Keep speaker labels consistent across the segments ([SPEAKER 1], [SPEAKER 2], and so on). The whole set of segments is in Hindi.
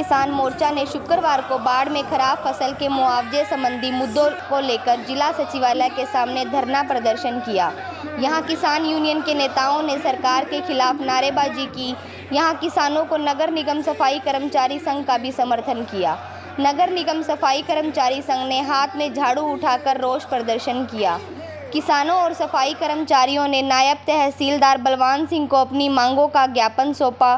[SPEAKER 1] किसान मोर्चा ने शुक्रवार को बाढ़ में खराब फसल के मुआवजे संबंधी मुद्दों को लेकर जिला सचिवालय के सामने धरना प्रदर्शन किया। यहां किसान यूनियन के नेताओं ने सरकार के खिलाफ नारेबाजी की। यहां किसानों को नगर निगम सफाई कर्मचारी संघ का भी समर्थन किया। नगर निगम सफाई कर्मचारी संघ ने हाथ में झाड़ू उठाकर रोष प्रदर्शन किया। किसानों और सफाई कर्मचारियों ने नायब तहसीलदार बलवान सिंह को अपनी मांगों का ज्ञापन सौंपा।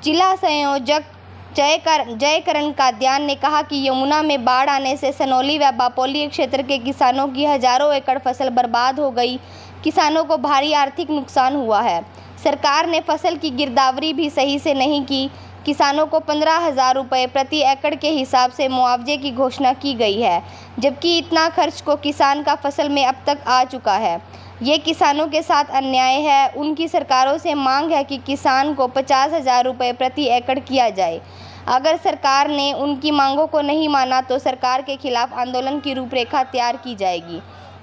[SPEAKER 1] जिला संयोजक जयकरण काद्यान ने कहा कि यमुना में बाढ़ आने से सनौली व बापोली क्षेत्र के किसानों की हजारों एकड़ फसल बर्बाद हो गई। किसानों को भारी आर्थिक नुकसान हुआ है। सरकार ने फसल की गिरदावरी भी सही से नहीं की। किसानों को 15,000 रुपये प्रति एकड़ के हिसाब से मुआवजे की घोषणा की गई है, जबकि इतना खर्च को किसान का फसल में अब तक आ चुका है। ये किसानों के साथ अन्याय है। उनकी सरकारों से मांग है कि किसान को 50,000 रुपये प्रति एकड़ किया जाए। अगर सरकार ने उनकी मांगों को नहीं माना तो सरकार के खिलाफ आंदोलन की रूपरेखा तैयार की जाएगी।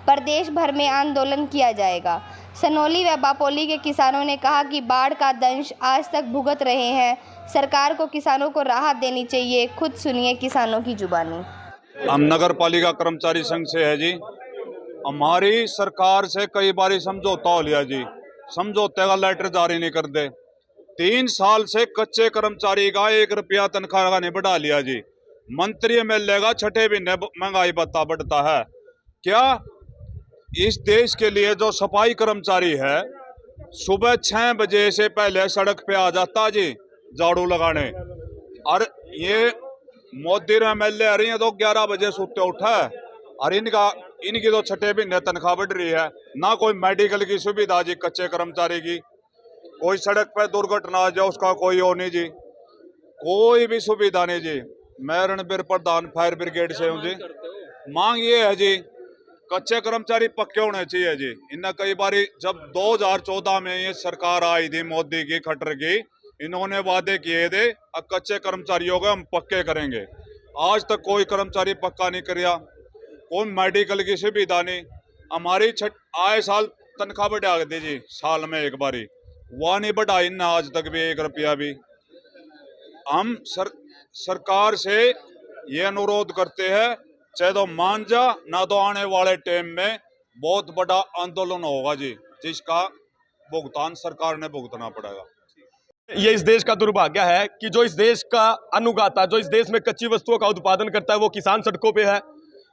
[SPEAKER 1] प्रदेश भर में आंदोलन किया जाएगा। सनौली व बापोली के किसानों ने कहा कि बाढ़ का दंश आज तक भुगत रहे हैं। सरकार को किसानों को राहत देनी चाहिए। खुद सुनिए किसानों की जुबानी।
[SPEAKER 2] हम नगर पालिका कर्मचारी संघ से है जी। हमारी सरकार से कई बार समझौता हो लिया जी, समझौते का लेटर जारी नहीं कर दे। 3 साल से कच्चे कर्मचारी का 1 रुपया तनख्वाह का नहीं बढ़ा लिया जी। मंत्री एमएलए का छठे महीने महंगाई भत्ता बढ़ता है क्या? इस देश के लिए जो सफाई कर्मचारी है सुबह 6 बजे से पहले सड़क पे आ जाता जी झाड़ू लगाने, और ये मोदी एमएलए आ रही है तो 11 बजे सोते उठा है, और इनकी तो छठे महीने तनख्वाह बढ़ रही है। ना कोई मेडिकल की सुविधा जी कच्चे कर्मचारी की, कोई सड़क पर दुर्घटना आ जाए उसका कोई हो नहीं जी, कोई भी सुविधा नहीं जी। मैं रणबीर प्रधान फायर ब्रिगेड से हूँ जी। मांग ये है जी, कच्चे कर्मचारी पक्के होने चाहिए जी। इन्हें कई बार जब 2014 में ये सरकार आई थी मोदी की खट्टर की, इन्होंने वादे किए थे अब कच्चे कर्मचारियों को हम पक्के करेंगे। आज तक कोई कर्मचारी पक्का नहीं किया, कोई मेडिकल की सुविधा नहीं। हमारी आए साल तनख्वाह बढ़ा दी जी, साल में एक बारी, वह नहीं बढ़ाई ना आज तक भी 1 रुपया भी। हम सरकार से ये अनुरोध करते हैं, चाहे तो मान जा ना तो आने वाले टाइम में बहुत बड़ा आंदोलन होगा जी, जिसका भुगतान सरकार ने भुगतना पड़ेगा।
[SPEAKER 3] ये इस देश का दुर्भाग्य है कि जो इस देश का अन्नदाता, जो इस देश में कच्ची वस्तुओं का उत्पादन करता है, वो किसान सड़कों पे है,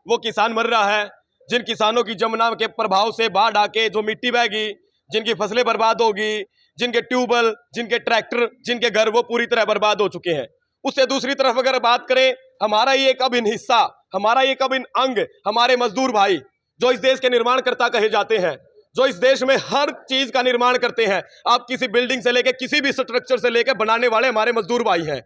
[SPEAKER 3] वो किसान मर रहा है। जिन किसानों की जमुना के प्रभाव से बाढ़ आके जो मिट्टी बहेगी, जिनकी फसलें बर्बाद होगी, जिनके ट्यूबवेल, जिनके ट्रैक्टर, जिनके घर, वो पूरी तरह बर्बाद हो चुके हैं। उससे दूसरी तरफ अगर बात करें, हमारा ये एक अभिन्न हिस्सा, हमारा एक अभिन्न अंग, हमारे मजदूर भाई जो इस देश के निर्माणकर्ता कहे जाते हैं, जो इस देश में हर चीज का निर्माण करते हैं। आप किसी बिल्डिंग से लेके किसी भी स्ट्रक्चर से लेके बनाने वाले हमारे मजदूर भाई हैं।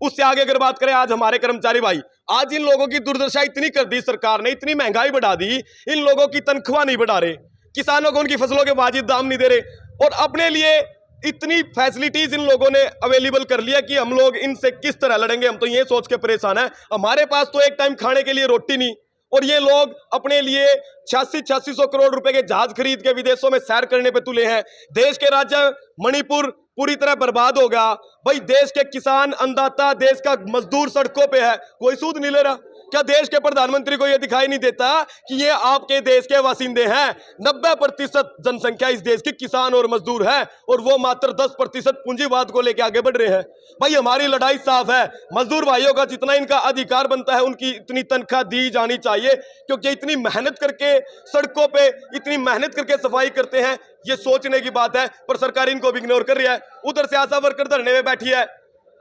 [SPEAKER 3] उससे आगे अगर बात करें, आज हमारे कर्मचारी भाई, आज इन लोगों की दुर्दशा इतनी कर दी सरकार ने, इतनी महंगाई बढ़ा दी, इन लोगों की तनख्वाह नहीं बढ़ा रहे, किसानों को उनकी फसलों के वाजिब दाम नहीं दे रहे, और अपने लिए इतनी फैसिलिटीज इन लोगों ने अवेलेबल कर लिया कि हम लोग इनसे किस तरह लड़ेंगे। हम तो ये सोच के परेशान है, हमारे पास तो एक टाइम खाने के लिए रोटी नहीं, और ये लोग अपने लिए 8600 करोड़ रुपए के जहाज खरीद के विदेशों में सैर करने पे तुले हैं। देश के राज्य मणिपुर पूरी तरह बर्बाद हो गया। भाई देश के किसान अन्नदाता, देश का मजदूर सड़कों पे है, कोई सूद नहीं ले रहा। क्या देश के प्रधानमंत्री को यह दिखाई नहीं देता कि ये आपके देश के वासिंदे हैं? 90% जनसंख्या इस देश की किसान और मजदूर है, और वो मात्र 10% पूंजीवाद को लेकर आगे बढ़ रहे हैं। भाई हमारी लड़ाई साफ है, मजदूर भाइयों का जितना इनका अधिकार बनता है उनकी इतनी तनख्वाह दी जानी चाहिए, क्योंकि इतनी मेहनत करके सड़कों पे, इतनी मेहनत करके सफाई करते हैं। ये सोचने की बात है, पर सरकार इनको भी इग्नोर कर रही है। उधर से आशा वर्कर धरने में बैठी है।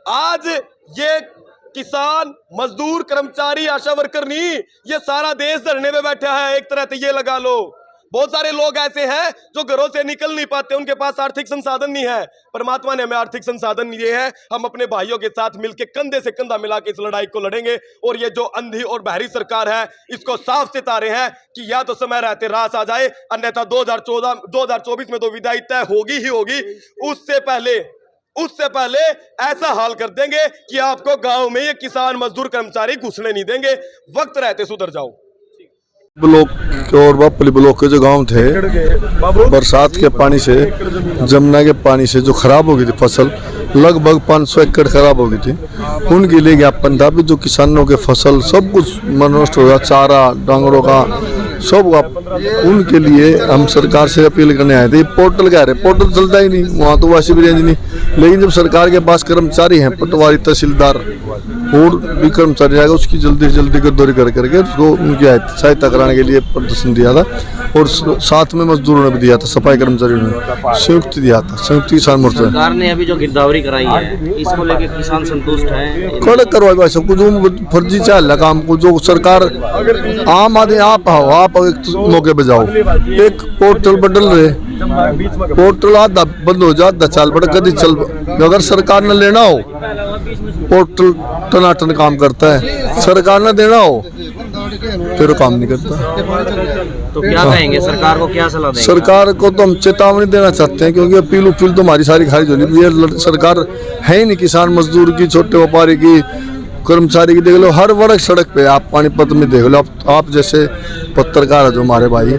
[SPEAKER 3] आज ये किसान, मजदूर, कर्मचारी, आशा वर्कर नहीं, ये सारा देश धरने में बैठा है। एक तरह से ये लगा लो, बहुत सारे लोग ऐसे हैं जो घरों से निकल नहीं पाते, उनके पास आर्थिक संसाधन नहीं है। परमात्मा ने हमें आर्थिक संसाधन दिए हैं, हम अपने भाइयों के साथ मिलकर कंधे से कंधा मिला के इस लड़ाई को लड़ेंगे। और ये जो अंधी और बहरी सरकार है, इसको साफ सितारे हैं कि या तो समय रहते रास आ जाए, अन्यथा 2024 में तो विदाई तय होगी ही होगी। उससे पहले ऐसा हाल कर देंगे कि आपको गांव में ये किसान, मजदूर, कर्मचारी घुसने नहीं देंगे। वक्त रहते सुधर जाओ।
[SPEAKER 4] ब्लॉक के और बापली ब्लॉक के जो गांव थे, बरसात के पानी से, जमुना के पानी से जो खराब हो गई थी फसल, लगभग 500 एकड़ खराब हो गई थी। उनके लिए ज्ञापन था भी जो किसानों के फसल सब कुछ नष्ट हो गया, चारा डांगरों का सब, उनके लिए हम सरकार से अपील करने आए थे। पोर्टल कह रहे, पोर्टल चलता ही नहीं, वहाँ तो वैसे भी रेंज नहीं। लेकिन जब सरकार के पास कर्मचारी हैं, पटवारी, तहसीलदार और भी कर्मचारी आएगा, उसकी जल्दी से जल्दी गद्दौरी करके उसको उनकी सहायता कराने के लिए प्रदर्शन दिया था। और साथ में मजदूरों ने भी दिया था, सफाई कर्मचारियों ने संयुक्त दिया था, संयुक्त किसान मोर्चा।
[SPEAKER 5] सरकार ने अभी जो गिरदावरी कराई है, इसको लेकर किसान संतुष्ट हैं?
[SPEAKER 4] कड़क करवाए भाई सबको, जो फर्जी चाल काम को जो सरकार आम आदमी आप आओ, आप एक मौके पे जाओ, एक पोर्टल बदल रहे, पोर्टल आधा बंद हो जाए, 10 साल बड़ा कभी चल, अगर सरकार ने लेना हो पोर्टल टनाटन काम करता है, सरकार ने देना हो फिर काम नहीं करता।
[SPEAKER 5] तो क्या कहेंगे सरकार को, क्या सलाह देंगे?
[SPEAKER 4] सरकार को तो हम चेतावनी देना चाहते हैं, क्योंकि अपील उपिल तो हमारी सारी खारिज हो रही है। ये सरकार है ही नहीं किसान मजदूर की, छोटे व्यापारी की, कर्मचारी की। देख लो हर वर्ग सड़क पे, आप पानीपत में देख लो, आप जैसे पत्रकार है जो हमारे भाई,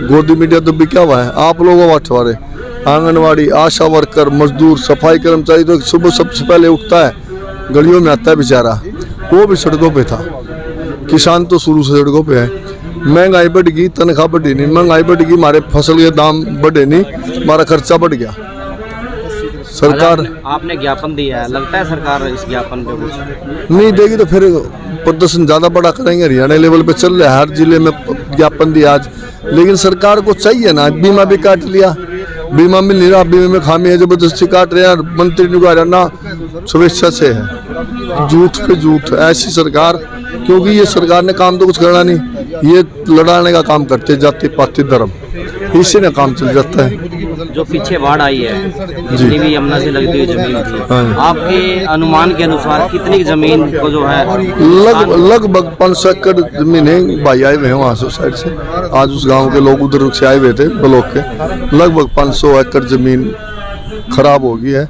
[SPEAKER 4] गोदी मीडिया तो भी क्या हुआ है, आप लोगों बंटवारे, आंगनवाड़ी, आशा वर्कर, मजदूर, सफाई कर्मचारी तो सुबह सबसे पहले उठता है, गलियों में आता है बेचारा, वो भी सड़कों पे था। किसान तो शुरू से सड़कों पे है। महंगाई बढ़ गई, तनख्वाह बढ़ी नहीं, महंगाई बढ़ गई, हमारे फसल के दाम बढ़े नहीं, हमारा खर्चा बढ़ गया। सरकार
[SPEAKER 5] आपने ज्ञापन दिया है, लगता है सरकार इस ज्ञापन पे कुछ
[SPEAKER 4] नहीं देगी तो फिर प्रदर्शन ज्यादा बड़ा करेंगे। हरियाणा लेवल पे चल रहा है, हर जिले में ज्ञापन दिया आज, लेकिन सरकार को चाहिए ना, बीमा भी काट लिया, बीमा मिल नहीं रहा, बीमे में खामी है, जबरदस्ती काट रहे हैं, मंत्री ने ना शुभेच्छा से है, झूठ पे झूठ। ऐसी सरकार, क्योंकि ये सरकार ने काम तो कुछ करना नहीं, ये लड़ाने का काम करते, जाति पाति धर्म, इसी ने काम चल जाता है।
[SPEAKER 5] जो पीछे बाढ़ आई है, जितनी भी यमुना से लगती हुई जमीन थी, आपके अनुमान के अनुसार कितनी जमीन को जो है
[SPEAKER 4] लगभग 500 एकड़ जमीन है। भाई आए हुए हैं वहाँ से साइड से, आज उस गांव के लोग उधर से आए हुए थे ब्लॉक के, लगभग 500 एकड़ जमीन खराब हो गई है,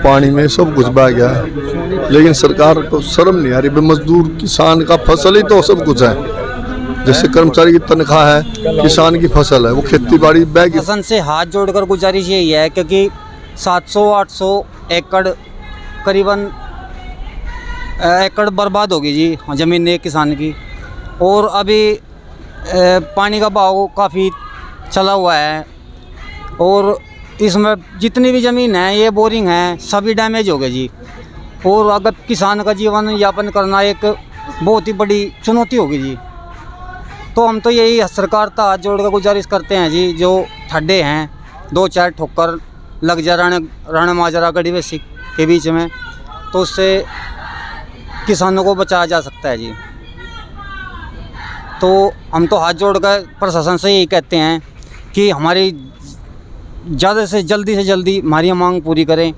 [SPEAKER 4] पानी में सब कुछ बह गया है। लेकिन सरकार को शर्म नहीं आ रही, मजदूर किसान का फसल ही तो सब कुछ है, जैसे कर्मचारी की तनख्वाह है, किसान की फसल है, वो खेती बाड़ी बैग।
[SPEAKER 6] शासन से हाथ जोड़कर गुजारिश यही है, क्योंकि 700-800 एकड़ करीबन एकड़ बर्बाद होगी जी ज़मीन एक किसान की। और अभी पानी का बहाव काफ़ी चला हुआ है, और इसमें जितनी भी ज़मीन है, ये बोरिंग है, सभी डैमेज हो गए जी। और अगर किसान का जीवन यापन करना एक बहुत ही बड़ी चुनौती होगी जी। तो हम तो यही सरकार का हाथ जोड़ कर गुजारिश करते हैं जी, जो ठड्डे हैं 2-4 ठोकर लग जा राणा माजरा गढ़ी व सिख के बीच में, तो उससे किसानों को बचाया जा सकता है जी। तो हम तो हाथ जोड़ कर प्रशासन से यही कहते हैं कि हमारी ज़्यादा से जल्दी हमारी मांग पूरी करें,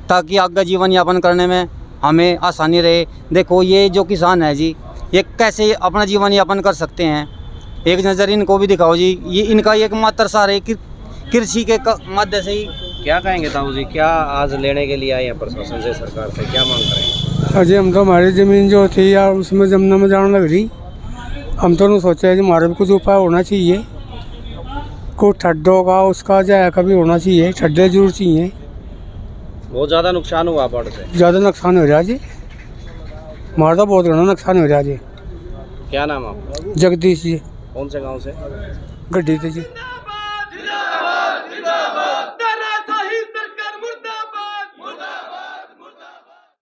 [SPEAKER 6] ताकि आगे जीवन यापन करने में हमें आसानी रहे। देखो ये जो किसान है जी, ये कैसे अपना जीवन यापन कर सकते हैं, एक नज़र इनको भी दिखाओ जी। ये इनका एकमात्र सहारा है कि कृषि के मध्य से ही।
[SPEAKER 5] क्या कहेंगे ताऊ जी, क्या आज लेने के लिए आए हैं प्रशासन से, सरकार से क्या मांग करेंगे?
[SPEAKER 7] अजय हम तो हमारी ज़मीन जो थी यार उसमें जमना में जाने लग रही, हम तो नहीं सोचा है कि हमारे भी कुछ उपाय होना चाहिए, कुछ ठड्डों का उसका जाए कभी होना चाहिए, ठड्डे जरूर चाहिए।
[SPEAKER 5] बहुत ज़्यादा नुकसान हुआ बाढ़ से?
[SPEAKER 7] ज़्यादा नुकसान हो रहा जी, हमारा तो बहुत घना नुकसान हो रहा जी।
[SPEAKER 5] क्या नाम आपका?
[SPEAKER 7] जगदीश जी।
[SPEAKER 5] कौन से गांव से?
[SPEAKER 7] गड्ढी थे जी।